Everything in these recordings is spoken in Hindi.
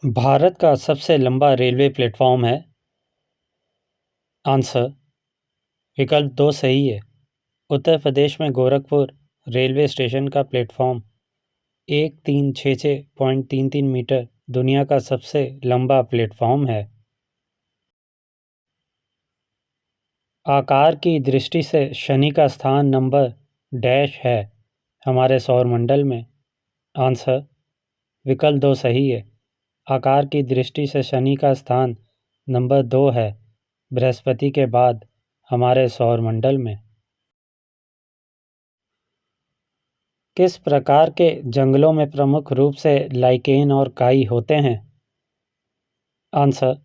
भारत का सबसे लंबा रेलवे प्लेटफॉर्म है। आंसर विकल्प 2 सही है। उत्तर प्रदेश में गोरखपुर रेलवे स्टेशन का प्लेटफॉर्म 1366.33 मीटर दुनिया का सबसे लंबा प्लेटफॉर्म है। आकार की दृष्टि से शनि का स्थान नंबर डैश है हमारे सौरमंडल में। आंसर विकल्प 2 सही है। आकार की दृष्टि से शनि का स्थान नंबर 2 है बृहस्पति के बाद हमारे सौरमंडल में। किस प्रकार के जंगलों में प्रमुख रूप से लाइकेन और काई होते हैं? आंसर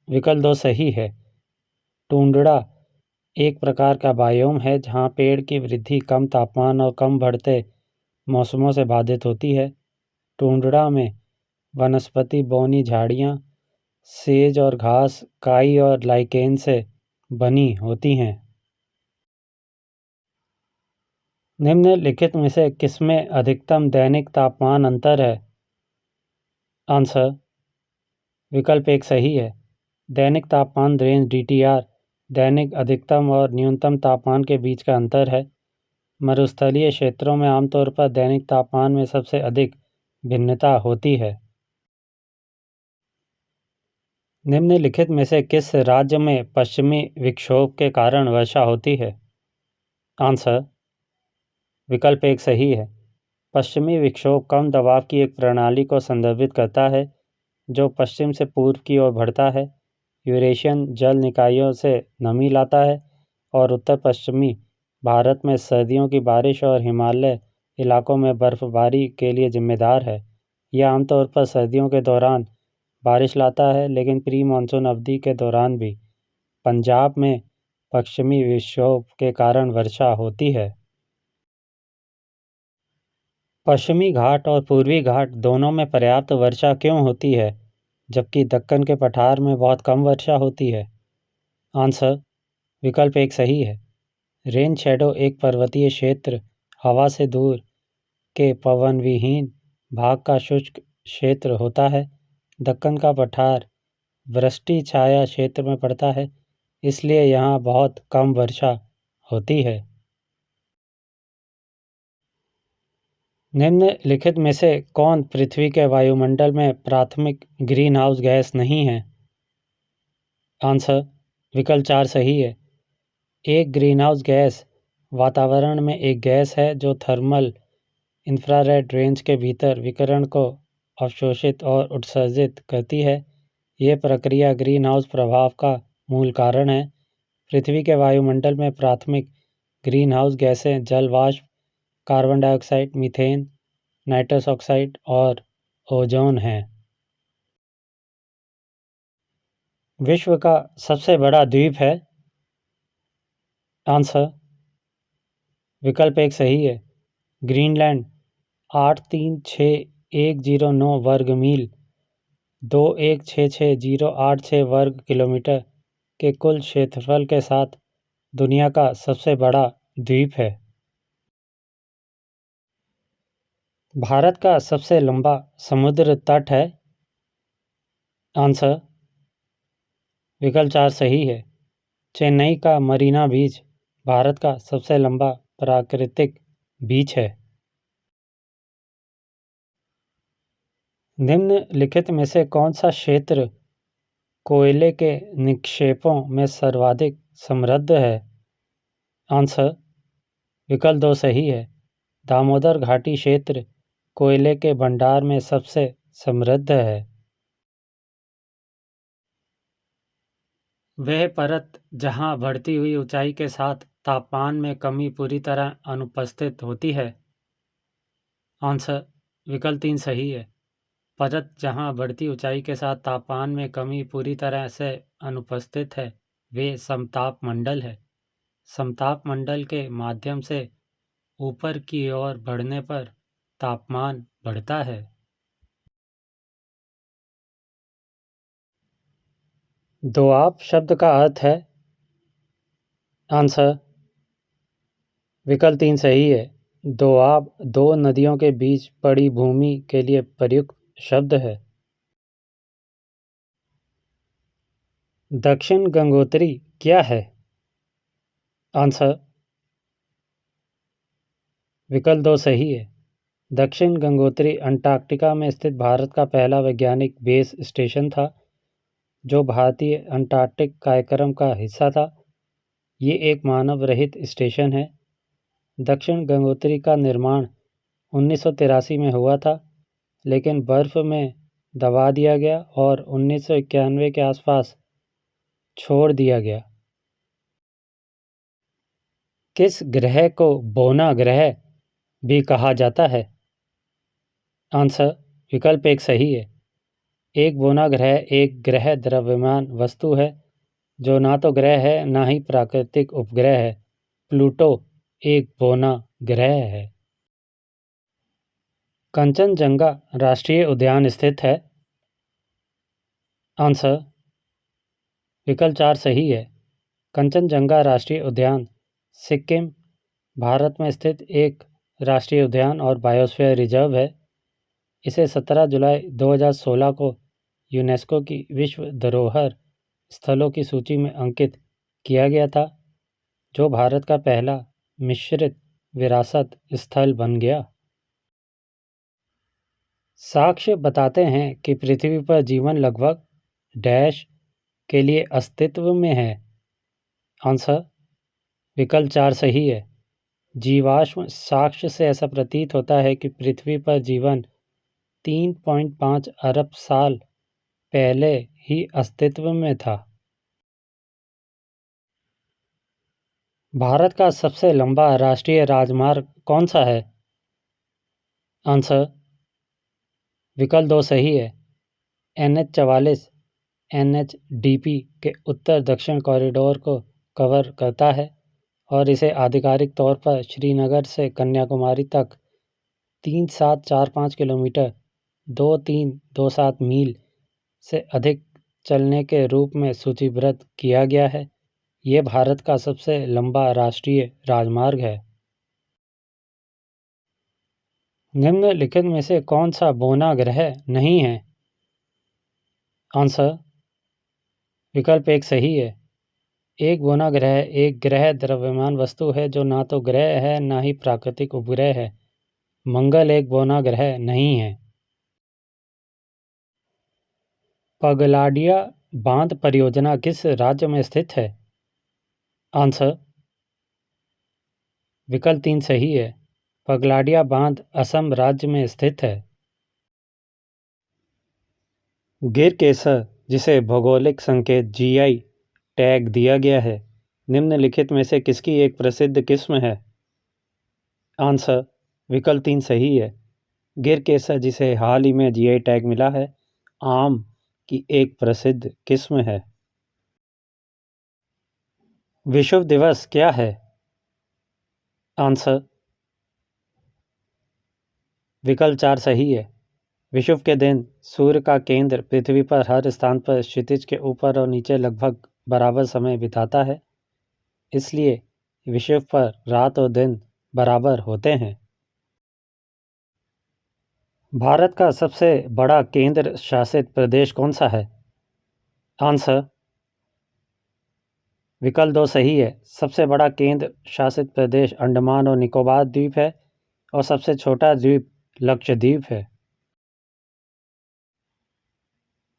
विकल्प 2 सही है। टुंड्रा एक प्रकार का बायोम है जहाँ पेड़ की वृद्धि कम तापमान और कम बढ़ते मौसमों से बाधित होती है। टुंड्रा में वनस्पति बौनी झाड़ियाँ, सेज और घास काई और लाइकेन से बनी होती हैं। निम्नलिखित में से किसमें अधिकतम दैनिक तापमान अंतर है? आंसर विकल्प 1 सही है। दैनिक तापमान रेंज DTR दैनिक अधिकतम और न्यूनतम तापमान के बीच का अंतर है। मरुस्थलीय क्षेत्रों में आमतौर पर दैनिक तापमान में सबसे अधिक भिन्नता होती है। निम्नलिखित में से किस राज्य में पश्चिमी विक्षोभ के कारण वर्षा होती है? आंसर विकल्प 1 सही है। पश्चिमी विक्षोभ कम दबाव की एक प्रणाली को संदर्भित करता है जो पश्चिम से पूर्व की ओर बढ़ता है, यूरेशियन जल निकायों से नमी लाता है और उत्तर पश्चिमी भारत में सर्दियों की बारिश और हिमालय इलाकों में बर्फबारी के लिए जिम्मेदार है। यह आमतौर पर सर्दियों के दौरान बारिश लाता है, लेकिन प्री मानसून अवधि के दौरान भी पंजाब में पश्चिमी विक्षोभ के कारण वर्षा होती है। पश्चिमी घाट और पूर्वी घाट दोनों में पर्याप्त वर्षा क्यों होती है, जबकि दक्कन के पठार में बहुत कम वर्षा होती है? आंसर विकल्प 1 सही है। रेन शैडो एक पर्वतीय क्षेत्र हवा से दूर के पवनविहीन भाग का शुष्क क्षेत्र होता है। दक्कन का पठार वृष्टि छाया क्षेत्र में पड़ता है, इसलिए यहाँ बहुत कम वर्षा होती है। निम्नलिखित में से कौन पृथ्वी के वायुमंडल में प्राथमिक ग्रीन हाउस गैस नहीं है? आंसर विकल्प 4 सही है। एक ग्रीनहाउस गैस वातावरण में एक गैस है जो थर्मल इंफ्रारेड रेंज के भीतर विकिरण को अवशोषित और उत्सर्जित करती है। यह प्रक्रिया ग्रीन हाउस प्रभाव का मूल कारण है। पृथ्वी के वायुमंडल में प्राथमिक ग्रीन हाउस गैसें जल वाष्प, carbon dioxide, methane, nitrous oxide और ओजोन हैं। विश्व का सबसे बड़ा द्वीप है? आंसर विकल्प 1 सही है। ग्रीनलैंड 836,109 वर्ग मील 2166,086 वर्ग किलोमीटर के कुल क्षेत्रफल के साथ दुनिया का सबसे बड़ा द्वीप है। भारत का सबसे लंबा समुद्र तट है? आंसर विकल्प 4 सही है। चेन्नई का मरीना बीच भारत का सबसे लंबा प्राकृतिक बीच है। निम्नलिखित में से कौन सा क्षेत्र कोयले के निक्षेपों में सर्वाधिक समृद्ध है? आंसर विकल्प 2 सही है। दामोदर घाटी क्षेत्र कोयले के भंडार में सबसे समृद्ध है। वह परत जहां बढ़ती हुई ऊंचाई के साथ तापमान में कमी पूरी तरह अनुपस्थित होती है? आंसर विकल्प 3 सही है। परत जहां बढ़ती ऊंचाई के साथ तापमान में कमी पूरी तरह से अनुपस्थित है वे समताप मंडल है। समताप मंडल के माध्यम से ऊपर की ओर बढ़ने पर तापमान बढ़ता है। दोआब शब्द का अर्थ है? आंसर विकल्प 3 सही है। दोआब दो नदियों के बीच पड़ी भूमि के लिए प्रयुक्त शब्द है। दक्षिण गंगोत्री क्या है? आंसर विकल्प 2 सही है। दक्षिण गंगोत्री अंटार्कटिका में स्थित भारत का पहला वैज्ञानिक बेस स्टेशन था, जो भारतीय अंटार्कटिक कार्यक्रम का हिस्सा था। ये एक मानव रहित स्टेशन है। दक्षिण गंगोत्री का निर्माण 1983 में हुआ था, लेकिन बर्फ में दबा दिया गया और 1991 के आसपास छोड़ दिया गया। किस ग्रह को बोना ग्रह भी कहा जाता है? आंसर विकल्प 1 सही है। एक बोना ग्रह एक ग्रह द्रव्यमान वस्तु है, जो ना तो ग्रह है ना ही प्राकृतिक उपग्रह है। प्लूटो एक बोना ग्रह है। कंचनजंगा राष्ट्रीय उद्यान स्थित है? आंसर विकल्प 4 सही है। कंचनजंगा राष्ट्रीय उद्यान सिक्किम, भारत में स्थित एक राष्ट्रीय उद्यान और बायोस्फीयर रिजर्व है। इसे 17 जुलाई 2016 को यूनेस्को की विश्व धरोहर स्थलों की सूची में अंकित किया गया था, जो भारत का पहला मिश्रित विरासत स्थल बन गया। साक्ष्य बताते हैं कि पृथ्वी पर जीवन लगभग डैश के लिए अस्तित्व में है। आंसर विकल्प 4 सही है। जीवाश्म साक्ष्य से ऐसा प्रतीत होता है कि पृथ्वी पर जीवन 3.5 अरब साल पहले ही अस्तित्व में था। भारत का सबसे लंबा राष्ट्रीय राजमार्ग कौन सा है? आंसर विकल्प 2 सही है। NH-44 NHDP के उत्तर दक्षिण कॉरिडोर को कवर करता है और इसे आधिकारिक तौर पर श्रीनगर से कन्याकुमारी तक 3745 किलोमीटर 2327 मील से अधिक चलने के रूप में सूचीबद्ध किया गया है। ये भारत का सबसे लंबा राष्ट्रीय राजमार्ग है। निम्नलिखित में से कौन सा बोना ग्रह नहीं है? आंसर विकल्प 1 सही है। एक बोना ग्रह एक ग्रह द्रव्यमान वस्तु है, जो ना तो ग्रह है ना ही प्राकृतिक उपग्रह है। मंगल एक बोना ग्रह नहीं है। पगलाडिया बांध परियोजना किस राज्य में स्थित है? आंसर विकल्प 3 सही है। पगलाडिया बांध असम राज्य में स्थित है। गिर केसर, जिसे भौगोलिक संकेत GI टैग दिया गया है, निम्नलिखित में से किसकी एक प्रसिद्ध किस्म है? आंसर विकल्प 3 सही है। गिर केसर, जिसे हाल ही में GI टैग मिला है, आम की एक प्रसिद्ध किस्म है। विश्व दिवस क्या है? आंसर विकल्प 4 सही है। विषुव के दिन सूर्य का केंद्र पृथ्वी पर हर स्थान पर क्षितिज के ऊपर और नीचे लगभग बराबर समय बिताता है, इसलिए विषुव पर रात और दिन बराबर होते हैं। भारत का सबसे बड़ा केंद्र शासित प्रदेश कौन सा है? आंसर विकल्प 2 सही है। सबसे बड़ा केंद्र शासित प्रदेश अंडमान और निकोबार द्वीप है और सबसे छोटा द्वीप लक्षद्वीप है।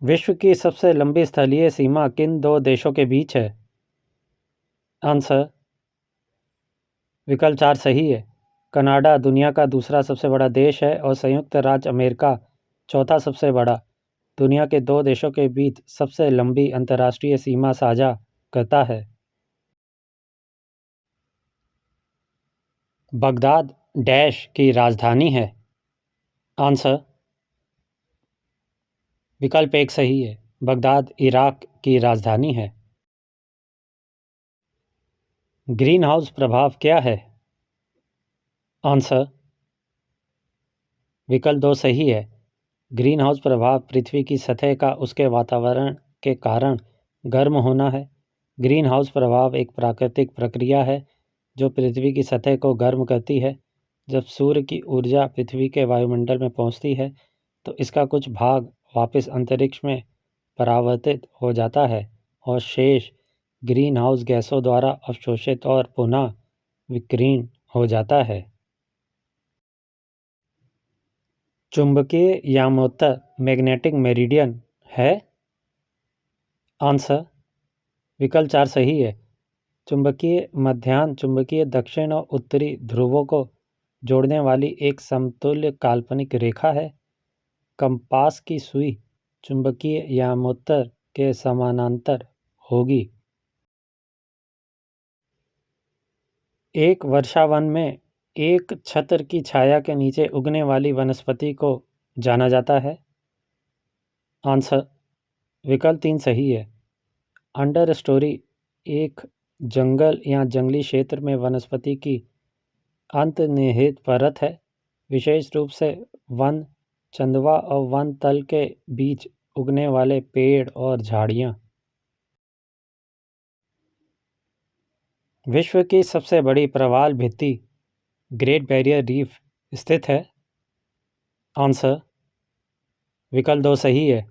विश्व की सबसे लंबी स्थलीय सीमा किन दो देशों के बीच है? आंसर विकल्प 4 सही है। कनाडा दुनिया का दूसरा सबसे बड़ा देश है और संयुक्त राज्य अमेरिका चौथा सबसे बड़ा। दुनिया के दो देशों के बीच सबसे लंबी अंतर्राष्ट्रीय सीमा साझा करता है। बगदाद डैश की राजधानी है? आंसर विकल्प 1 सही है। बगदाद इराक की राजधानी है। ग्रीन हाउस प्रभाव क्या है? आंसर विकल्प 2 सही है। ग्रीन हाउस प्रभाव पृथ्वी की सतह का उसके वातावरण के कारण गर्म होना है। ग्रीन हाउस प्रभाव एक प्राकृतिक प्रक्रिया है जो पृथ्वी की सतह को गर्म करती है। जब सूर्य की ऊर्जा पृथ्वी के वायुमंडल में पहुंचती है तो इसका कुछ भाग वापस अंतरिक्ष में परावर्तित हो जाता है, और शेष ग्रीन हाउस गैसों द्वारा अवशोषित और पुनः विकीर्ण हो जाता है। चुंबकीय यामोत्तर मैग्नेटिक मेरिडियन है? आंसर विकल्प 4 सही है। चुंबकीय मध्याह्न चुंबकीय दक्षिण और उत्तरी ध्रुवों को जोड़ने वाली एक समतुल्य काल्पनिक रेखा है। कंपास की सुई चुंबकीय यामोत्तर के समानांतर होगी। एक वर्षावन में एक छत्र की छाया के नीचे उगने वाली वनस्पति को जाना जाता है। आंसर विकल्प 3 सही है। अंडर स्टोरी एक जंगल या जंगली क्षेत्र में वनस्पति की अंतर्निहित परत है, विशेष रूप से वन चंदवा और वन तल के बीच उगने वाले पेड़ और झाड़ियाँ। विश्व की सबसे बड़ी प्रवाल भित्ति ग्रेट बैरियर रीफ स्थित है। आंसर विकल्प 2 सही है।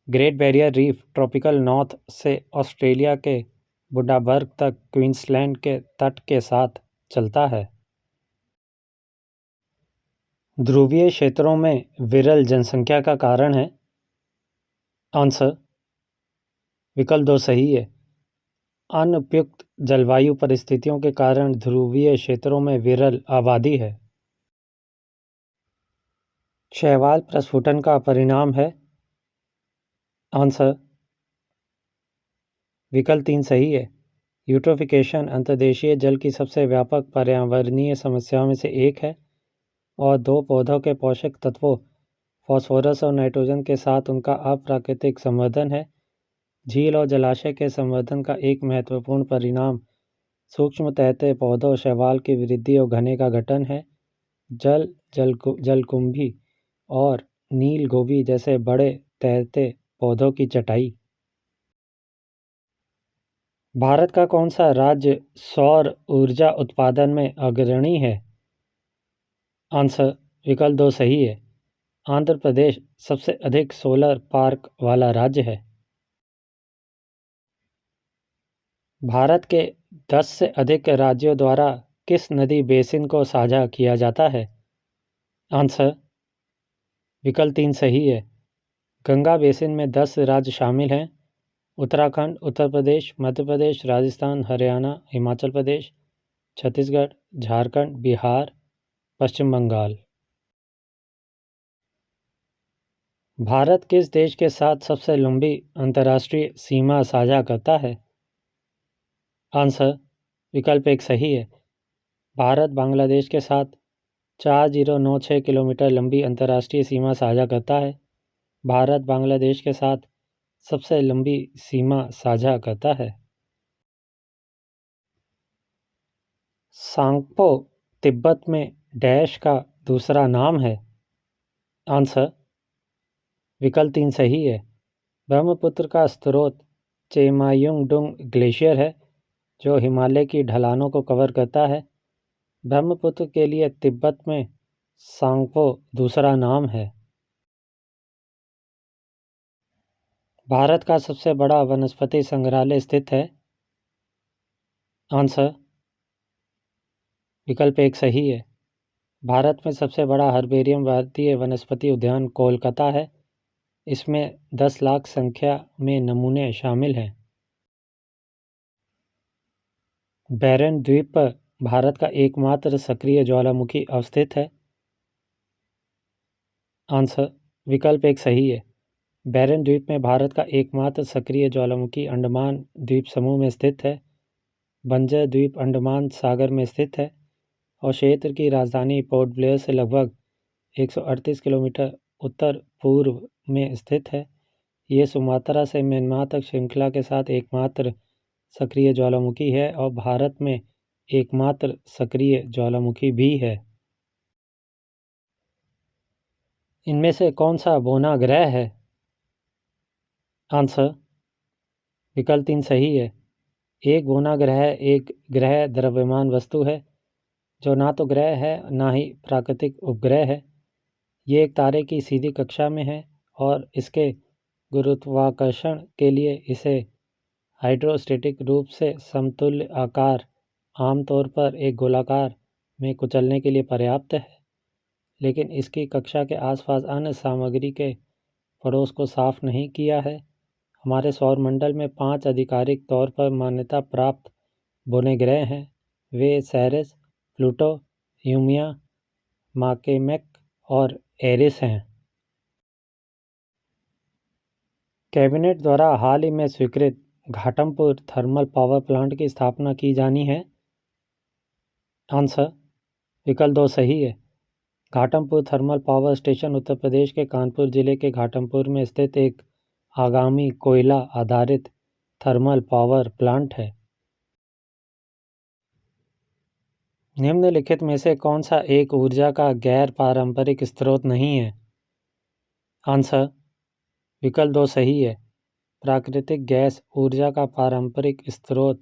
Great barrier reef tropical north से ऑस्ट्रेलिया के बुंडाबर्ग तक क्वींसलैंड के तट के साथ चलता है। ध्रुवीय क्षेत्रों में विरल जनसंख्या का कारण है। आंसर विकल्प 2 सही है। अनुपयुक्त जलवायु परिस्थितियों के कारण ध्रुवीय क्षेत्रों में विरल आबादी है। शैवाल प्रस्फुटन का परिणाम है। आंसर विकल्प 3 सही है। यूट्रोफिकेशन अंतर्देशीय जल की सबसे व्यापक पर्यावरणीय समस्याओं में से एक है और दो पौधों के पोषक तत्वों फास्फोरस और नाइट्रोजन के साथ उनका अप्राकृतिक संवर्धन है। झील और जलाशय के संवर्धन का एक महत्वपूर्ण परिणाम सूक्ष्म तैरते पौधों शैवाल की वृद्धि और घने का गठन है। जलकुंभी और नील गोभी जैसे बड़े तैरते पौधों की छटाई। भारत का कौन सा राज्य सौर ऊर्जा उत्पादन में अग्रणी है? आंसर विकल्प 2 सही है। आंध्र प्रदेश सबसे अधिक सोलर पार्क वाला राज्य है। भारत के 10 से अधिक राज्यों द्वारा किस नदी बेसिन को साझा किया जाता है? आंसर विकल्प 3 सही है। गंगा बेसिन में 10 राज्य शामिल हैं। उत्तराखंड, उत्तर प्रदेश, मध्य प्रदेश, राजस्थान, हरियाणा, हिमाचल प्रदेश, छत्तीसगढ़, झारखंड, बिहार, पश्चिम बंगाल। भारत किस देश के साथ सबसे लंबी अंतर्राष्ट्रीय सीमा साझा करता है? आंसर विकल्प 1 सही है। भारत बांग्लादेश के साथ 4096 किलोमीटर लंबी अंतर्राष्ट्रीय सीमा साझा करता है। भारत बांग्लादेश के साथ सबसे लंबी सीमा साझा करता है। सांगपो तिब्बत में डैश का दूसरा नाम है। आंसर विकल्प 3 सही है। ब्रह्मपुत्र का स्रोत चेमायुंगडुंग ग्लेशियर है जो हिमालय की ढलानों को कवर करता है। ब्रह्मपुत्र के लिए तिब्बत में सांगपो दूसरा नाम है। भारत का सबसे बड़ा वनस्पति संग्रहालय स्थित है। आंसर विकल्प 1 सही है। भारत में सबसे बड़ा हर्बेरियम भारतीय वनस्पति उद्यान कोलकाता है। इसमें 10 लाख संख्या में नमूने शामिल हैं। बैरन द्वीप पर भारत का एकमात्र सक्रिय ज्वालामुखी अवस्थित है। आंसर विकल्प 1 सही है। बैरन द्वीप में भारत का एकमात्र सक्रिय ज्वालामुखी अंडमान द्वीप समूह में स्थित है। बंजर द्वीप अंडमान सागर में स्थित है और क्षेत्र की राजधानी पोर्ट ब्लेयर से लगभग 138 किलोमीटर उत्तर पूर्व में स्थित है। ये सुमात्रा से म्यांमार तक श्रृंखला के साथ एकमात्र सक्रिय ज्वालामुखी है और भारत में एकमात्र सक्रिय ज्वालामुखी भी है। इनमें से कौन सा बोना ग्रह है? आंसर विकल्प 3 सही है। एक बोना ग्रह एक ग्रह द्रव्यमान वस्तु है जो ना तो ग्रह है ना ही प्राकृतिक उपग्रह है। ये एक तारे की सीधी कक्षा में है और इसके गुरुत्वाकर्षण के लिए इसे हाइड्रोस्टेटिक रूप से समतुल्य आकार आमतौर पर एक गोलाकार में कुचलने के लिए पर्याप्त है, लेकिन इसकी कक्षा के आसपास अन्य सामग्री के पड़ोस को साफ नहीं किया है। हमारे सौरमंडल में 5 आधिकारिक तौर पर मान्यता प्राप्त बौने ग्रह हैं। वे सेरेस, प्लूटो, यूमिया, माकेमेक और एरिस हैं। कैबिनेट द्वारा हाल ही में स्वीकृत घाटमपुर थर्मल पावर प्लांट की स्थापना की जानी है। आंसर विकल्प 2 सही है। Ghatampur thermal power station Uttar Pradesh के कानपुर जिले के घाटमपुर में स्थित एक आगामी कोयला आधारित थर्मल पावर प्लांट है। निम्नलिखित में से कौन सा एक ऊर्जा का गैर पारंपरिक स्रोत नहीं है? आंसर विकल्प 2 सही है। प्राकृतिक गैस ऊर्जा का पारंपरिक स्रोत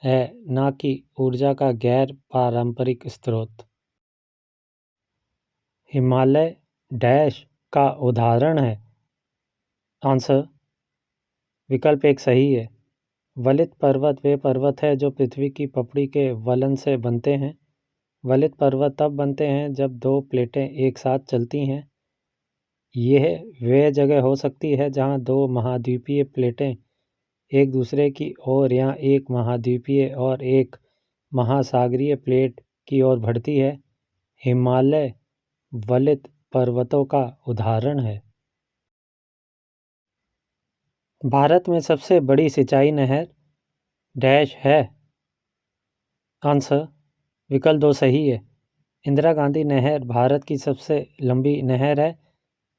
है, न कि ऊर्जा का गैर पारंपरिक स्रोत। हिमालय डैश का उदाहरण है। आंसर विकल्प 1 सही है। वलित पर्वत वे पर्वत है जो पृथ्वी की पपड़ी के वलन से बनते हैं। वलित पर्वत तब बनते हैं जब दो प्लेटें एक साथ चलती हैं। यह वह जगह हो सकती है जहां दो महाद्वीपीय प्लेटें एक दूसरे की ओर या एक महाद्वीपीय और एक महासागरीय प्लेट की ओर बढ़ती है। हिमालय वलित पर्वतों का उदाहरण है। भारत में सबसे बड़ी सिंचाई नहर डैश है। आंसर विकल्प 2 सही है। इंदिरा गांधी नहर भारत की सबसे लंबी नहर है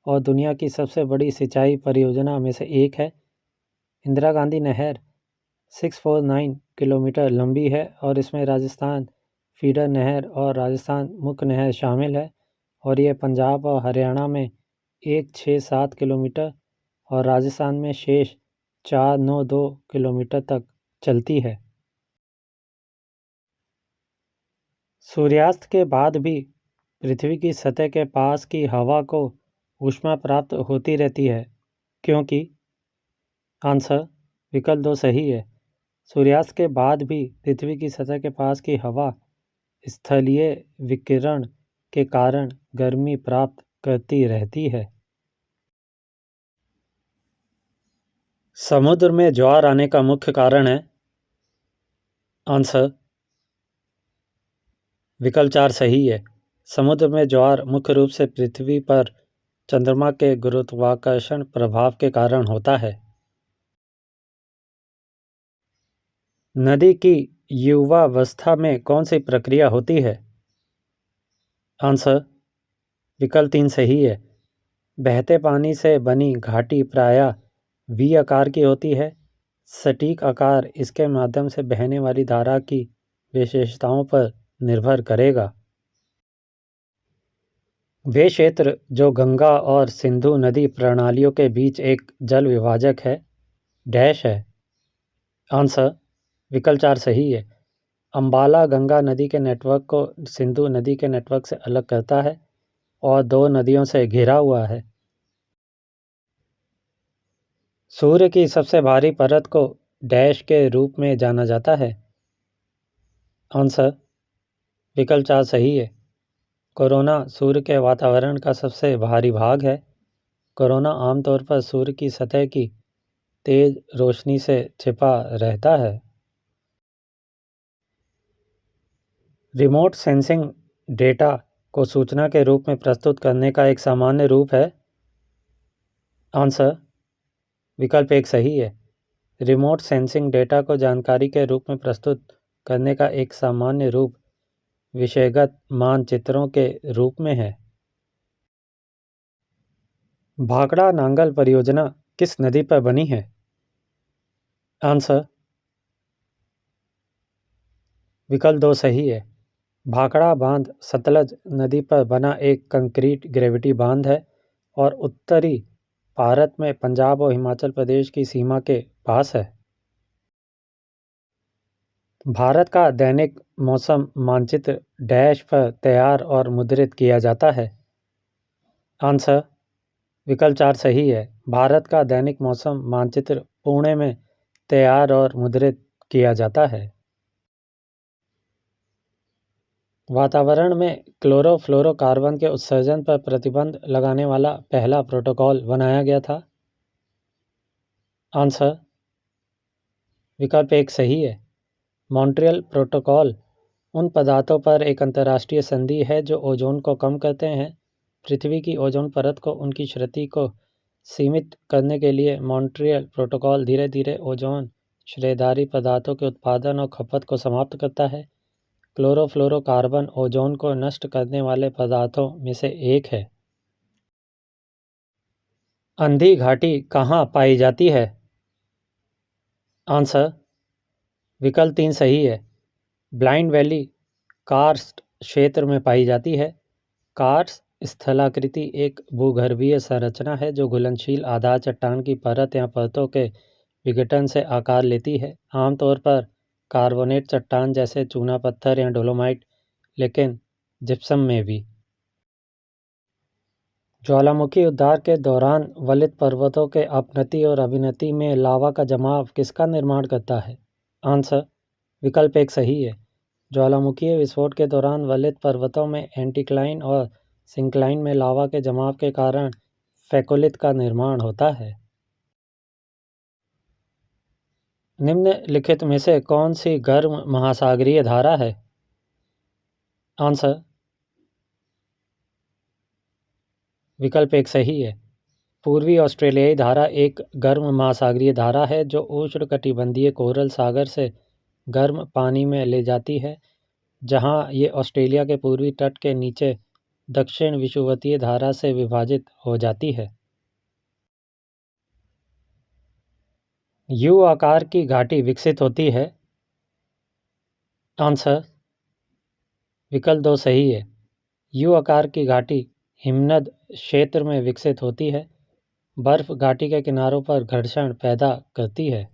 और दुनिया की सबसे बड़ी सिंचाई परियोजना में से एक है। इंदिरा गांधी नहर 649 किलोमीटर लंबी है और इसमें राजस्थान फीडर नहर और राजस्थान मुख्य नहर शामिल है और यह पंजाब और हरियाणा में 167 किलोमीटर और राजस्थान में शेष 492 किलोमीटर तक चलती है। सूर्यास्त के बाद भी पृथ्वी की सतह के पास की हवा को ऊष्मा प्राप्त होती रहती है, क्योंकि आंसर विकल्प 2 सही है। सूर्यास्त के बाद भी पृथ्वी की सतह के पास की हवा स्थलीय विकिरण के कारण गर्मी प्राप्त करती रहती है। समुद्र में ज्वार आने का मुख्य कारण है। आंसर विकल्प 4 सही है। समुद्र में ज्वार मुख्य रूप से पृथ्वी पर चंद्रमा के गुरुत्वाकर्षण प्रभाव के कारण होता है। नदी की युवावस्था में कौन सी प्रक्रिया होती है? आंसर विकल्प 3 सही है। बहते पानी से बनी घाटी प्रायः वी आकार की होती है। सटीक आकार इसके माध्यम से बहने वाली धारा की विशेषताओं पर निर्भर करेगा। वे क्षेत्र जो गंगा और सिंधु नदी प्रणालियों के बीच एक जल विभाजक है डैश है। आंसर विकल्प 4 सही है। अंबाला गंगा नदी के नेटवर्क को सिंधु नदी के नेटवर्क से अलग करता है और दो नदियों से घिरा हुआ है। सूर्य की सबसे भारी परत को डैश के रूप में जाना जाता है। आंसर विकल्प 4 सही है। कोरोना सूर्य के वातावरण का सबसे भारी भाग है। कोरोना आमतौर पर सूर्य की सतह की तेज रोशनी से छिपा रहता है। रिमोट सेंसिंग डेटा को सूचना के रूप में प्रस्तुत करने का एक सामान्य रूप है। आंसर विकल्प 1 सही है। रिमोट सेंसिंग डेटा को जानकारी के रूप में प्रस्तुत करने का एक सामान्य रूप विषयगत मानचित्रों के रूप में है। भाखड़ा नांगल परियोजना किस नदी पर बनी है? आंसर विकल्प 2 सही है। भाखड़ा बांध सतलज नदी पर बना एक कंक्रीट ग्रेविटी बांध है और उत्तरी भारत में पंजाब और हिमाचल प्रदेश की सीमा के पास है। भारत का दैनिक मौसम मानचित्र डैश पर तैयार और मुद्रित किया जाता है। आंसर विकल्प 4 सही है। भारत का दैनिक मौसम मानचित्र पुणे में तैयार और मुद्रित किया जाता है। वातावरण में क्लोरोफ्लोरोकार्बन के उत्सर्जन पर प्रतिबंध लगाने वाला पहला प्रोटोकॉल बनाया गया था। आंसर विकल्प एक सही है। मॉन्ट्रियल प्रोटोकॉल उन पदार्थों पर एक अंतर्राष्ट्रीय संधि है जो ओजोन को कम करते हैं। पृथ्वी की ओजोन परत को उनकी क्षति को सीमित करने के लिए मॉन्ट्रियल प्रोटोकॉल धीरे धीरे ओजोन क्षयकारी पदार्थों के उत्पादन और खपत को समाप्त करता है। क्लोरोफ्लोरोकार्बन ओजोन को नष्ट करने वाले पदार्थों में से एक है। अंधी घाटी कहाँ पाई जाती है? आंसर विकल्प 3 सही है। ब्लाइंड वैली कार्स्ट क्षेत्र में पाई जाती है। कार्स्ट स्थलाकृति एक भूगर्भीय संरचना है जो घुलनशील आधार चट्टान की परत या परतों के विघटन से आकार लेती है, आमतौर पर कार्बोनेट चट्टान जैसे चूना पत्थर या डोलोमाइट, लेकिन जिप्सम में भी। ज्वालामुखी उद्गार के दौरान वलित पर्वतों के अपनति और अभिनति में लावा का जमाव किसका निर्माण करता है? आंसर विकल्प एक सही है। ज्वालामुखीय विस्फोट के दौरान वलित पर्वतों में एंटीक्लाइन और सिंक्लाइन में लावा के जमाव के कारण फेकोलिथ का निर्माण होता है। निम्नलिखित में से कौन सी गर्म महासागरीय धारा है? आंसर विकल्प एक सही है। पूर्वी ऑस्ट्रेलियाई धारा एक गर्म महासागरीय धारा है जो उष्णकटिबंधीय कोरल सागर से गर्म पानी में ले जाती है, जहां ये ऑस्ट्रेलिया के पूर्वी तट के नीचे दक्षिण विषुवतीय धारा से विभाजित हो जाती है। यू आकार की घाटी विकसित होती है। आंसर विकल्प 2 सही है। यू आकार की घाटी हिमनद क्षेत्र में विकसित होती है। बर्फ घाटी के किनारों पर घर्षण पैदा करती है।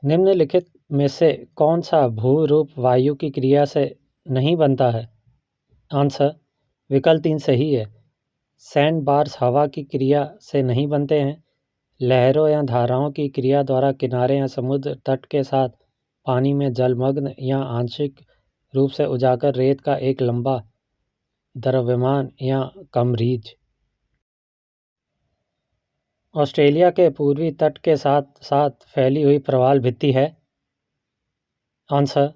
निम्नलिखित में से कौन सा भू-रूप वायु की क्रिया से नहीं बनता है? आंसर विकल्प 3 सही है। सैंड बार्स हवा की क्रिया से नहीं बनते हैं। लहरों या धाराओं की क्रिया द्वारा किनारे या समुद्र तट के साथ पानी में जलमग्न या आंशिक रूप से उजागर रेत का एक लंबा द्रव्यमान या कमरीज। ऑस्ट्रेलिया के पूर्वी तट के साथ साथ फैली हुई प्रवाल भित्ति है। आंसर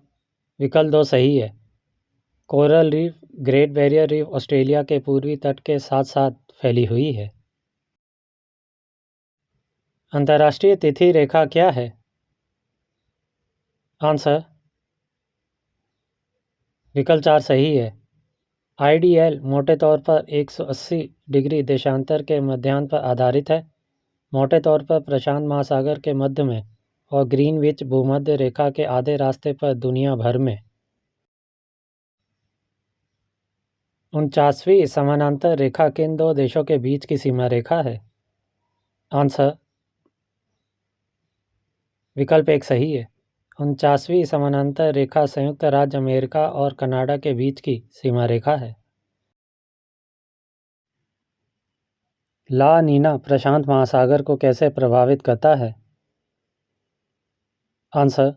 विकल्प 2 सही है। Coral reef great barrier reef Australia के पूर्वी तट के साथ साथ फैली हुई है। अंतर्राष्ट्रीय तिथि रेखा क्या है? आंसर विकल्प 4 सही है। आईडीएल मोटे तौर पर 180 डिग्री देशांतर के मध्याह्न पर आधारित है, मोटे तौर पर प्रशांत महासागर के मध्य में और ग्रीनविच भूमध्य रेखा के आधे रास्ते पर दुनिया भर में। 49वीं समानांतर रेखा किन दो देशों के बीच की सीमा रेखा है? आंसर विकल्प एक सही है। 49वीं समानांतर रेखा संयुक्त राज्य अमेरिका और कनाडा के बीच की सीमा रेखा है। ला नीना प्रशांत महासागर को कैसे प्रभावित करता है? आंसर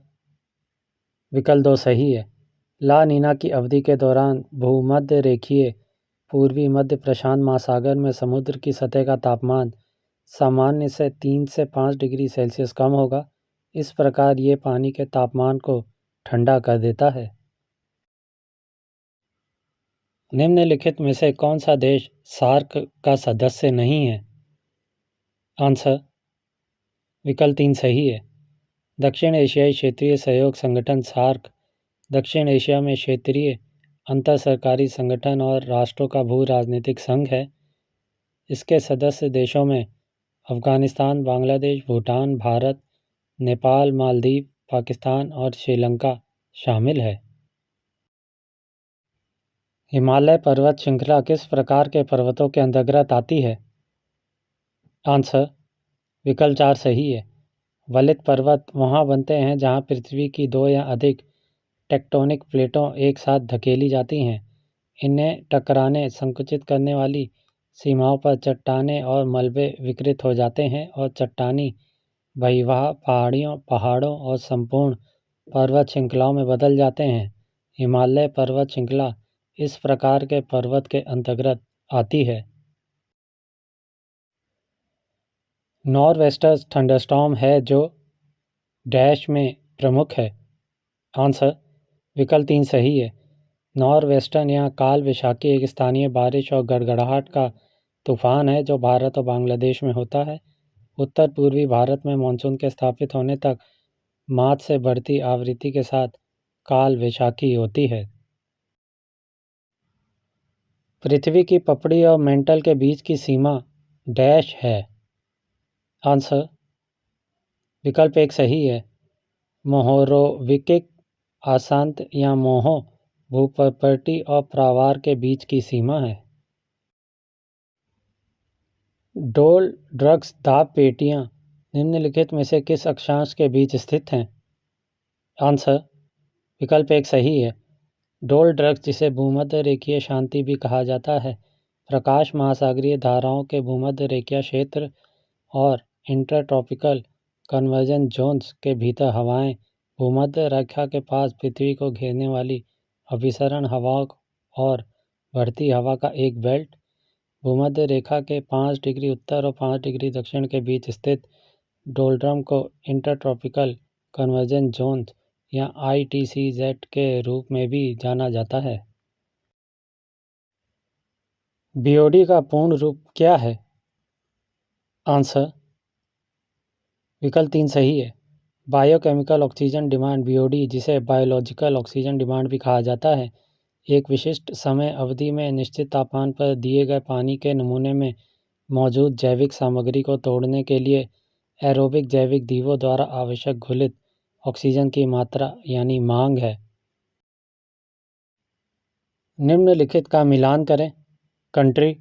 विकल्प 2 सही है। ला नीना की अवधि के दौरान भूमध्य रेखीय पूर्वी मध्य प्रशांत महासागर में समुद्र की सतह का तापमान सामान्य से 3 से 5 डिग्री सेल्सियस कम होगा। इस प्रकार ये पानी के तापमान को ठंडा कर देता है। निम्नलिखित में से कौन सा देश सार्क का सदस्य नहीं है? आंसर विकल्प 3 सही है। दक्षिण एशियाई क्षेत्रीय सहयोग संगठन सार्क दक्षिण एशिया में क्षेत्रीय अंतर सरकारी संगठन और राष्ट्रों का भू राजनीतिक संघ है। इसके सदस्य देशों में अफगानिस्तान, बांग्लादेश, भूटान, भारत, नेपाल, मालदीव, पाकिस्तान और श्रीलंका शामिल है। हिमालय पर्वत श्रृंखला किस प्रकार के पर्वतों के अंतर्गत आती है? आंसर विकल्प 4 सही है। वलित पर्वत वहाँ बनते हैं जहाँ पृथ्वी की 2 या अधिक टेक्टोनिक प्लेटों एक साथ धकेली जाती हैं। इन्हें टकराने संकुचित करने वाली सीमाओं पर चट्टानें और मलबे विकृत हो जाते हैं और चट्टानी वह पहाड़ों और संपूर्ण पर्वत श्रृंखलाओं में बदल जाते हैं। हिमालय पर्वत श्रृंखला इस प्रकार के पर्वत के अंतर्गत आती है। नॉरवेस्टर थंडरस्टॉर्म है जो डैश में प्रमुख है। आंसर विकल्प 3 सही है। नॉरवेस्टर्न या काल वैशाखी एक स्थानीय बारिश और गड़गड़ाहट का तूफान है जो भारत और बांग्लादेश में होता है। उत्तर पूर्वी भारत में मानसून के स्थापित होने तक मार्च से बढ़ती आवृत्ति के साथ काल वैशाखी होती है। पृथ्वी की पपड़ी और मेंटल के बीच की सीमा डैश है। आंसर विकल्प 1 सही है। मोहोरोविकिक अशांत या मोहो भूप्रपर्टी और प्रावार के बीच की सीमा है। डोल ड्रग्स दाब पेटियां निम्नलिखित में से किस अक्षांश के बीच स्थित हैं? आंसर विकल्प 1 सही है। डोल ड्रग्स जिसे भूमध्य रेखीय शांति भी कहा जाता है प्रकाश महासागरीय धाराओं के भूमध्य रेखीय क्षेत्र और इंटरट्रॉपिकल कन्वर्जन जोन्स के भीतर हवाएं भूमध्य रेखा के पास पृथ्वी को घेरने वाली अभिसरण हवाओं और बढ़ती हवा का एक बेल्ट भूमध्य रेखा के 5 डिग्री उत्तर और 5 डिग्री दक्षिण के बीच स्थित डोल्ड्रम को इंटरट्रॉपिकल कन्वर्जन जोन्स या ITCZ के रूप में भी जाना जाता है। BOD का पूर्ण रूप क्या है? आंसर विकल्प 3 सही है। बायोकेमिकल ऑक्सीजन डिमांड BOD जिसे बायोलॉजिकल ऑक्सीजन डिमांड भी कहा जाता है एक विशिष्ट समय अवधि में निश्चित तापमान पर दिए गए पानी के नमूने में मौजूद जैविक सामग्री को तोड़ने के लिए एरोबिक जैविक दीवों द्वारा आवश्यक घुलित ऑक्सीजन की मात्रा यानी मांग है। निम्नलिखित का मिलान करें। Country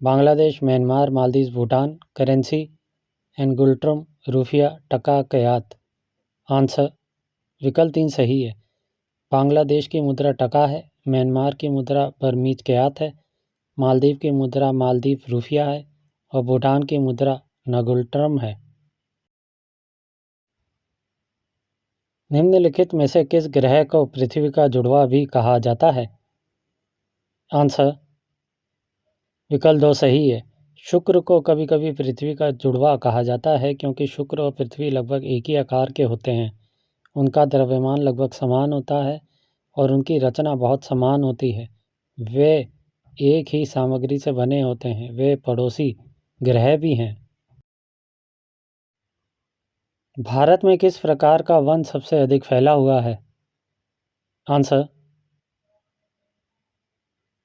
Bangladesh, Myanmar, Maldives, Bhutan. Currency ngultrum rufiyaa taka kyat. Answer विकल्प 3 सही है। बांग्लादेश की मुद्रा टका है, म्यांमार की मुद्रा बर्मीज कयात है, मालदीव की मुद्रा मालदीव रूफिया है और भूटान की मुद्रा नगुल्ट्रम है। निम्नलिखित में से किस ग्रह को पृथ्वी का जुड़वा भी कहा जाता है? आंसर विकल्प 2 सही है। शुक्र को कभी कभी पृथ्वी का जुड़वा कहा जाता है क्योंकि शुक्र और पृथ्वी लगभग एक ही आकार के होते हैं। उनका द्रव्यमान लगभग समान होता है और उनकी रचना बहुत समान होती है। वे एक ही सामग्री से बने होते हैं। वे पड़ोसी ग्रह भी हैं। भारत में किस प्रकार का वन सबसे अधिक फैला हुआ है? आंसर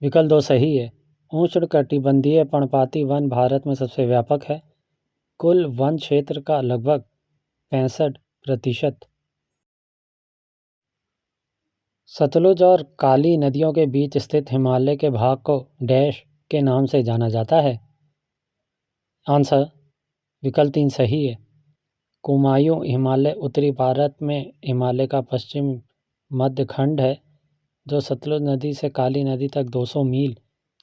विकल्प 2 सही है। उष्णकटिबंधीय पर्णपाती वन भारत में सबसे व्यापक है। कुल वन क्षेत्र का लगभग 65%। सतलुज और काली नदियों के बीच स्थित हिमालय के भाग को डैश के नाम से जाना जाता है? आंसर विकल्प 3 सही है। कुमायूं हिमालय उत्तरी भारत में हिमालय का पश्चिम मध्य खंड है जो सतलुज नदी से काली नदी तक 200 मील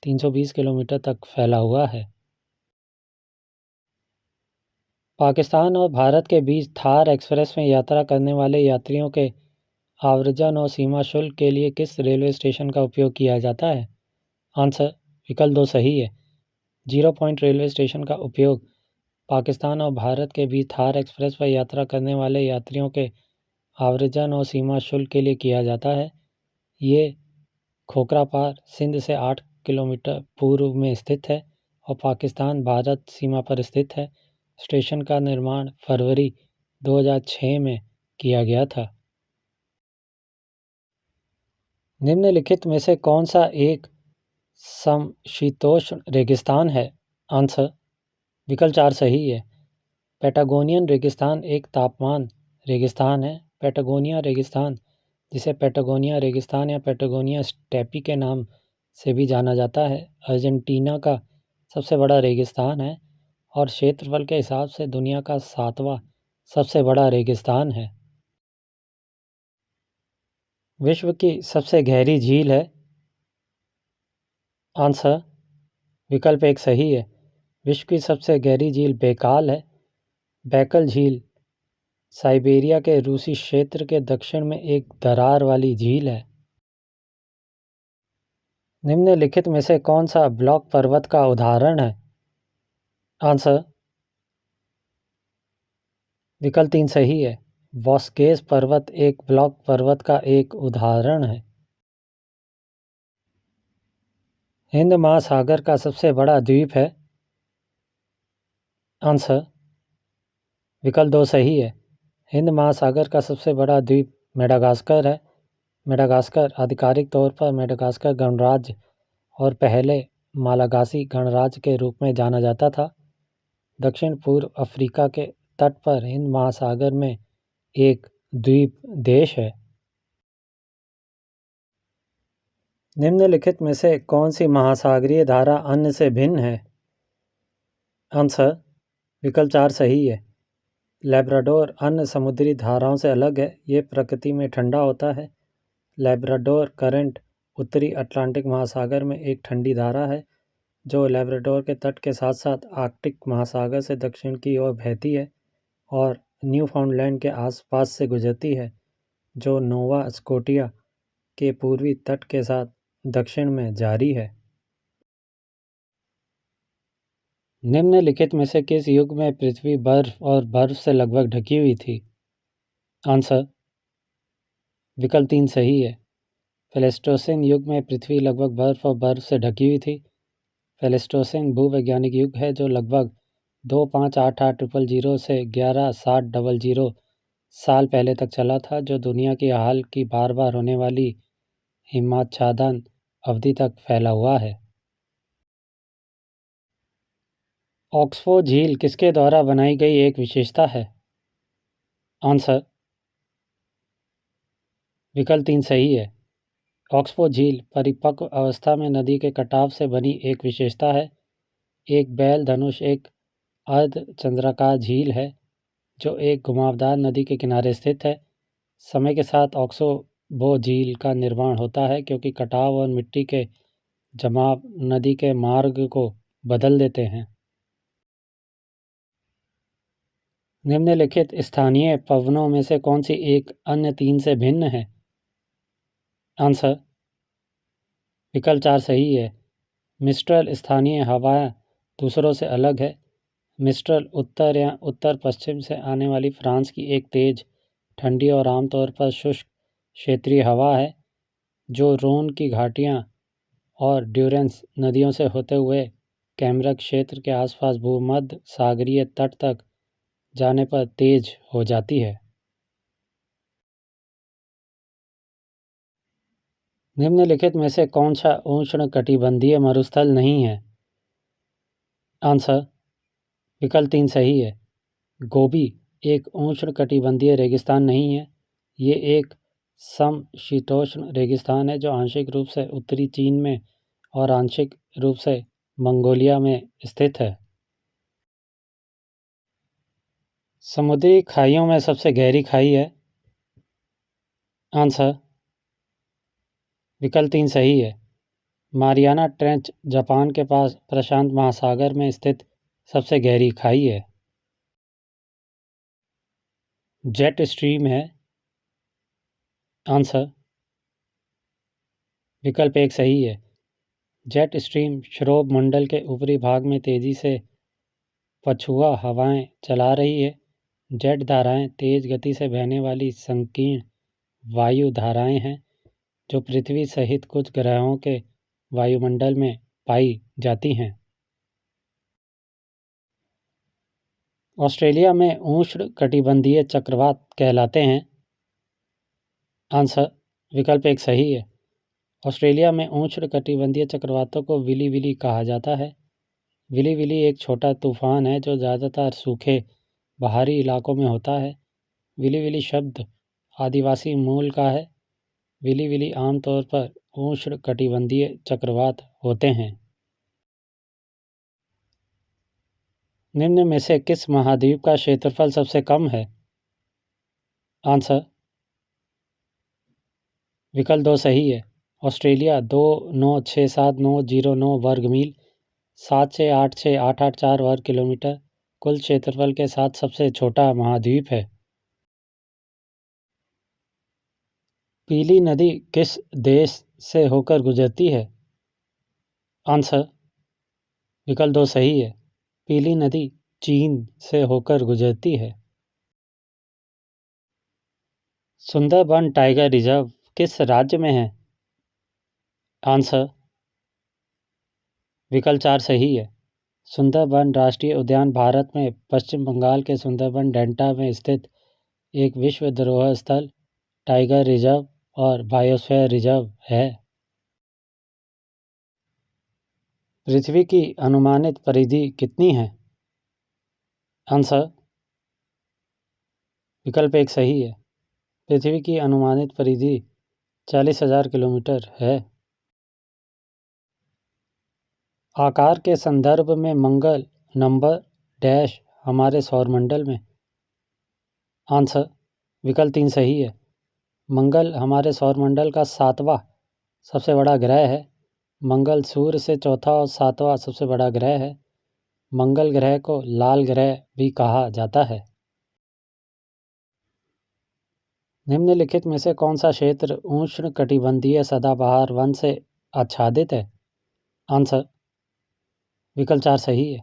320 किलोमीटर तक फैला हुआ है। पाकिस्तान और भारत के बीच थार एक्सप्रेस में यात्रा करने वाले यात्रियों के आव्रजन और सीमा शुल्क के लिए किस रेलवे स्टेशन का उपयोग किया जाता है? आंसर विकल्प 2 सही है। 0 पॉइंट रेलवे स्टेशन का उपयोग पाकिस्तान और भारत के बीच थार एक्सप्रेस पर यात्रा करने वाले यात्रियों के आव्रजन और सीमा शुल्क के लिए किया जाता है। ये खोखरापार सिंध से 8 किलोमीटर पूर्व में स्थित है और पाकिस्तान भारत सीमा पर स्थित है। स्टेशन का निर्माण फरवरी 2006 में किया गया था। निम्नलिखित में से कौन सा एक समशीतोष्ण रेगिस्तान है? आंसर विकल्प 4 सही है। पैटागोनियन रेगिस्तान एक तापमान रेगिस्तान है। पैटागोनिया रेगिस्तान जिसे पैटागोनिया रेगिस्तान या पैटागोनिया स्टेपी के नाम से भी जाना जाता है अर्जेंटीना का सबसे बड़ा रेगिस्तान है और क्षेत्रफल के हिसाब से दुनिया का 7वां सबसे बड़ा रेगिस्तान है। विश्व की सबसे गहरी झील है? आंसर विकल्प 1 सही है। विश्व की सबसे गहरी झील बैकाल है। बैकल झील साइबेरिया के रूसी क्षेत्र के दक्षिण में एक दरार वाली झील है। निम्नलिखित में से कौन सा ब्लॉक पर्वत का उदाहरण है? आंसर विकल्प 3 सही है। वॉस्केस पर्वत एक ब्लॉक पर्वत का एक उदाहरण है। हिंद महासागर का सबसे बड़ा द्वीप है? आंसर विकल्प 2 सही है। हिंद महासागर का सबसे बड़ा द्वीप मेडागास्कर है। मेडागास्कर आधिकारिक तौर पर मेडागास्कर गणराज्य और पहले मालागासी गणराज्य के रूप में जाना जाता था। दक्षिण पूर्व अफ्रीका के तट पर हिंद महासागर में एक द्वीप देश है। निम्नलिखित में से कौन सी महासागरीय धारा अन्य से भिन्न है? आंसर विकल्प 4 सही है। लैब्राडोर अन्य समुद्री धाराओं से अलग है। ये प्रकृति में ठंडा होता है। लैब्राडोर करंट उत्तरी अटलांटिक महासागर में एक ठंडी धारा है जो लैब्राडोर के तट के साथ साथ आर्कटिक महासागर से दक्षिण की ओर बहती है और न्यूफाउंडलैंड के आसपास से गुजरती है, जो नोवा स्कोटिया के पूर्वी तट के साथ दक्षिण में जारी है। निम्नलिखित में से किस युग में पृथ्वी बर्फ और बर्फ से लगभग ढकी हुई थी? आंसर विकल्प 3 सही है। प्लेस्टोसीन युग में पृथ्वी लगभग बर्फ और बर्फ से ढकी हुई थी। प्लेस्टोसीन भूवैज्ञानिक युग है जो लगभग 258800 से 11700 साल पहले तक चला था, जो दुनिया की हाल की बार बार होने वाली हिमाच्छादन अवधि तक फैला हुआ है। ऑक्सफोर्ड झील किसके द्वारा बनाई गई एक विशेषता है? आंसर विकल्प 3 सही है। ऑक्सफोर्ड झील परिपक्व अवस्था में नदी के कटाव से बनी एक विशेषता है। एक बैल धनुष एक अर्धचंद्राकार झील है जो एक घुमावदार नदी के किनारे स्थित है। समय के साथ ऑक्सबो झील का निर्माण होता है क्योंकि कटाव और मिट्टी के जमाव नदी के मार्ग को बदल देते हैं। निम्नलिखित स्थानीय पवनों में से कौन सी एक अन्य 3 से भिन्न है? आंसर विकल्प 4 सही है। मिस्ट्रल स्थानीय हवा दूसरों से अलग है। मिस्ट्रल उत्तर या उत्तर पश्चिम से आने वाली फ्रांस की एक तेज, ठंडी और आमतौर पर शुष्क क्षेत्रीय हवा है जो रोन की घाटियाँ और ड्यूरेंस नदियों से होते हुए कैमरक क्षेत्र के आसपास भूमध्य सागरीय तट तक जाने पर तेज हो जाती है। निम्नलिखित में से कौन सा उष्णकटिबंधीय मरुस्थल नहीं है? आंसर विकल्प 3 सही है। गोबी एक उष्णकटिबंधीय रेगिस्तान नहीं है। ये एक समशीतोष्ण रेगिस्तान है जो आंशिक रूप से उत्तरी चीन में और आंशिक रूप से मंगोलिया में स्थित है। समुद्री खाइयों में सबसे गहरी खाई है? आंसर विकल्प 3 सही है। मारियाना ट्रेंच जापान के पास प्रशांत महासागर में स्थित सबसे गहरी खाई है। जेट स्ट्रीम है? आंसर विकल्प 1 सही है। जेट स्ट्रीम क्षोभ मंडल के ऊपरी भाग में तेजी से पछुआ हवाएं चला रही है। जेट धाराएं तेज गति से बहने वाली संकीर्ण वायु धाराएं हैं जो पृथ्वी सहित कुछ ग्रहों के वायुमंडल में पाई जाती हैं। ऑस्ट्रेलिया में उष्णकटिबंधीय चक्रवात कहलाते हैं? आंसर विकल्प 1 सही है। ऑस्ट्रेलिया में उष्णकटिबंधीय चक्रवातों को विली विली कहा जाता है। विली विली एक छोटा तूफान है जो ज़्यादातर सूखे बाहरी इलाकों में होता है। विली विली शब्द आदिवासी मूल का है। विली विली आमतौर पर उष्णकटिबंधीय चक्रवात होते हैं। निम्न में से किस महाद्वीप का क्षेत्रफल सबसे कम है? आंसर विकल्प 2 सही है। ऑस्ट्रेलिया 2967909 वर्ग मील 768688 वर्ग किलोमीटर कुल क्षेत्रफल के साथ सबसे छोटा महाद्वीप है? पीली नदी किस देश से होकर गुजरती है? आंसर विकल्प 2 सही है। पीली नदी चीन से होकर गुजरती है। सुंदरबन टाइगर रिजर्व किस राज्य में है? आंसर विकल्प 4 सही है। सुंदरबन राष्ट्रीय उद्यान भारत में पश्चिम बंगाल के सुंदरबन डेल्टा में स्थित एक विश्व धरोहर स्थल, टाइगर रिजर्व और बायोस्फीयर रिजर्व है। पृथ्वी की अनुमानित परिधि कितनी है? आंसर विकल्प 1 सही है। पृथ्वी की अनुमानित परिधि 40,000 किलोमीटर है। आकार के संदर्भ में मंगल नंबर डैश हमारे सौरमंडल में? आंसर विकल्प 3 सही है। मंगल हमारे सौरमंडल का 7वां सबसे बड़ा ग्रह है। मंगल सूर्य से चौथा और 7वां सबसे बड़ा ग्रह है। मंगल ग्रह को लाल ग्रह भी कहा जाता है। निम्नलिखित में से कौन सा क्षेत्र उष्णकटिबंधीय सदाबहार वन से आच्छादित है? आंसर विकल्प 4 सही है।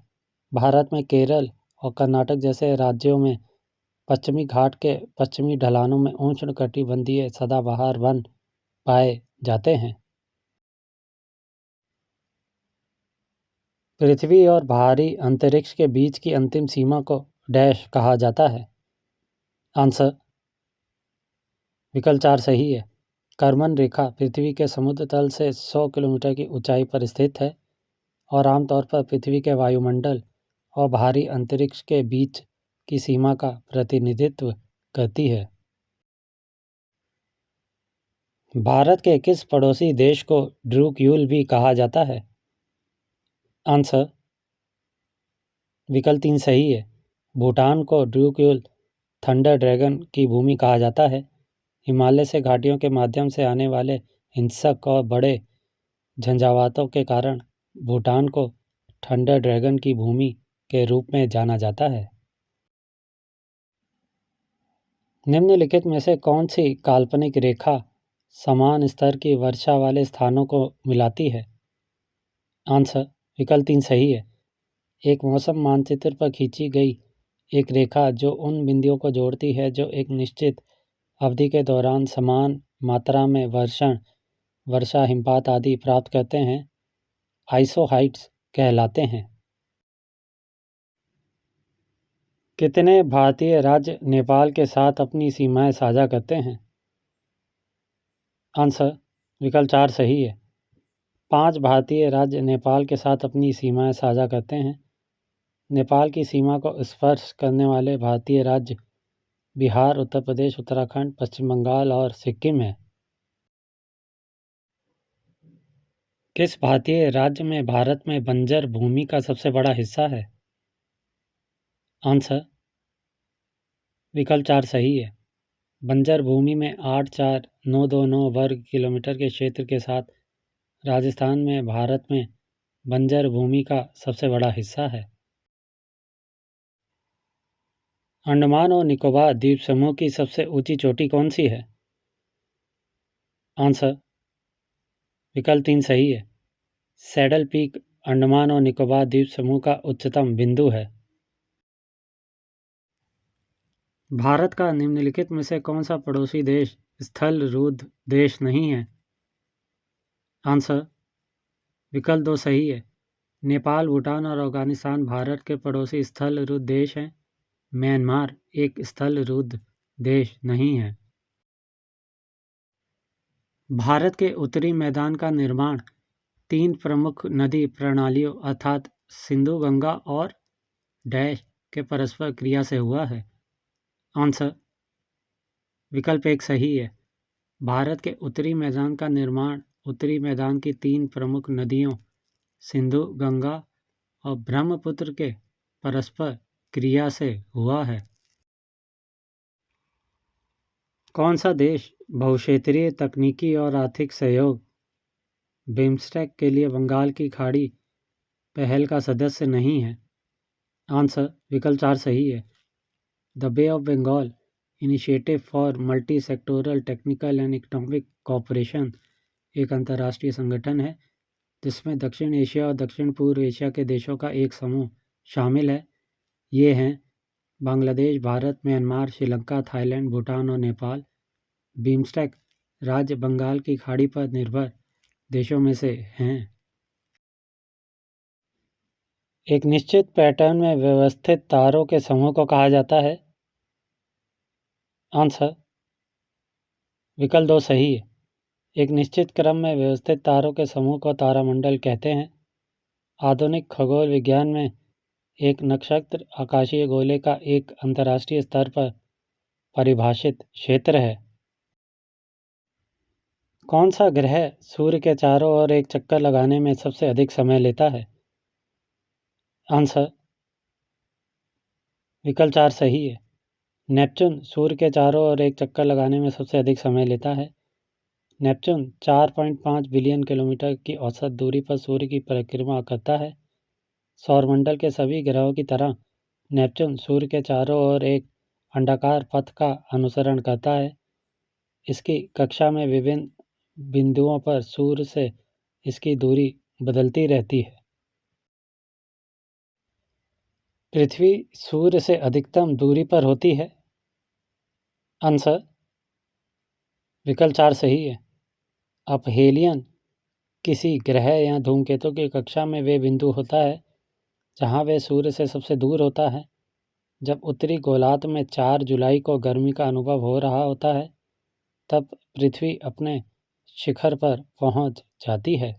भारत में केरल और कर्नाटक जैसे राज्यों में पश्चिमी घाट के पश्चिमी ढलानों में उष्णकटिबंधीय सदाबहार वन पाए जाते हैं। पृथ्वी और बाहरी अंतरिक्ष के बीच की अंतिम सीमा को डैश कहा जाता है? आंसर विकल्प 4 सही है। कर्मन रेखा पृथ्वी के समुद्र तल से 100 किलोमीटर की ऊंचाई पर स्थित है और आमतौर पर पृथ्वी के वायुमंडल और बाहरी अंतरिक्ष के बीच की सीमा का प्रतिनिधित्व करती है। भारत के किस पड़ोसी देश को ड्रूक्यूल भी कहा जाता है? आंसर विकल्प 3 सही है। भूटान को ड्रूक्यूल थंडर ड्रैगन की भूमि कहा जाता है। हिमालय से घाटियों के माध्यम से आने वाले हिंसक और बड़े झंझावातों के कारण भूटान को थंडर ड्रैगन की भूमि के रूप में जाना जाता है। निम्नलिखित में से कौन सी काल्पनिक रेखा समान स्तर की वर्षा वाले स्थानों को मिलाती है? आंसर विकल्प 3 सही है। एक मौसम मानचित्र पर खींची गई एक रेखा जो उन बिंदुओं को जोड़ती है जो एक निश्चित अवधि के दौरान समान मात्रा में वर्षा हिमपात आदि प्राप्त करते हैं, आइसोहाइट्स कहलाते हैं। कितने भारतीय राज्य नेपाल के साथ अपनी सीमाएं साझा करते हैं? आंसर विकल्प 4 सही है। 5 भारतीय राज्य नेपाल के साथ अपनी सीमाएं साझा करते हैं। नेपाल की सीमा को स्पर्श करने वाले भारतीय राज्य बिहार, उत्तर प्रदेश, उत्तराखंड, पश्चिम बंगाल और सिक्किम है। किस भारतीय राज्य में भारत में बंजर भूमि का सबसे बड़ा हिस्सा है? आंसर विकल्प 4 सही है। बंजर भूमि में 84929 वर्ग किलोमीटर के क्षेत्र के साथ राजस्थान में भारत में बंजर भूमि का सबसे बड़ा हिस्सा है। अंडमान और निकोबार द्वीप समूह की सबसे ऊंची चोटी कौन सी है? आंसर विकल्प 3 सही है। सैडल पीक अंडमान और निकोबार द्वीप समूह का उच्चतम बिंदु है। भारत का निम्नलिखित में से कौन सा पड़ोसी देश स्थल रुद्ध देश नहीं है? आंसर विकल्प 2 सही है। नेपाल, भूटान और अफगानिस्तान भारत के पड़ोसी स्थल रुद्ध देश हैं। म्यांमार एक स्थल रुद्ध देश नहीं है। भारत के उत्तरी मैदान का निर्माण 3 प्रमुख नदी प्रणालियों अर्थात सिंधु, गंगा और डैश के परस्पर क्रिया से हुआ है। आंसर विकल्प 1 सही है। भारत के उत्तरी मैदान का निर्माण उत्तरी मैदान की 3 प्रमुख नदियों सिंधु, गंगा और ब्रह्मपुत्र के परस्पर क्रिया से हुआ है। कौन सा देश बहुक्षेत्रीय तकनीकी और आर्थिक सहयोग बिम्स्टेक के लिए बंगाल की खाड़ी पहल का सदस्य नहीं है? आंसर विकल्प 4 सही है। The Bay of Bengal initiative for multi sectoral technical and economic cooperation एक अंतर्राष्ट्रीय संगठन है जिसमें दक्षिण एशिया और दक्षिण पूर्व एशिया के देशों का एक समूह शामिल है। ये हैं बांग्लादेश, भारत, म्यांमार, श्रीलंका, थाईलैंड, भूटान और नेपाल। बिम्स्टेक राज्य बंगाल की खाड़ी पर निर्भर देशों में से हैं। एक निश्चित पैटर्न में व्यवस्थित तारों के समूह को कहा जाता है। आंसर विकल्प 2 सही है। एक निश्चित क्रम में व्यवस्थित तारों के समूह को तारामंडल कहते हैं। आधुनिक खगोल विज्ञान में एक नक्षत्र आकाशीय गोले का एक अंतर्राष्ट्रीय स्तर पर परिभाषित क्षेत्र है। कौन सा ग्रह सूर्य के चारों ओर एक चक्कर लगाने में सबसे अधिक समय लेता है? आंसर विकल्प 4 सही है। नेपच्यून सूर्य के चारों ओर एक चक्कर लगाने में सबसे अधिक समय लेता है। नेपच्यून 4.5 बिलियन किलोमीटर की औसत दूरी पर सूर्य की परिक्रमा करता है। सौरमंडल के सभी ग्रहों की तरह नेपच्यून सूर्य के चारों ओर एक अंडाकार पथ का अनुसरण करता है। इसकी कक्षा में विभिन्न बिंदुओं पर सूर्य से इसकी दूरी बदलती रहती है। पृथ्वी सूर्य से अधिकतम दूरी पर होती है। आंसर विकल्प 4 सही है। अपहेलियन किसी ग्रह या धूमकेतु की कक्षा में वे बिंदु होता है जहां वे सूर्य से सबसे दूर होता है। जब उत्तरी गोलार्ध में 4 जुलाई को गर्मी का अनुभव हो रहा होता है तब पृथ्वी अपने शिखर पर पहुंच जाती है।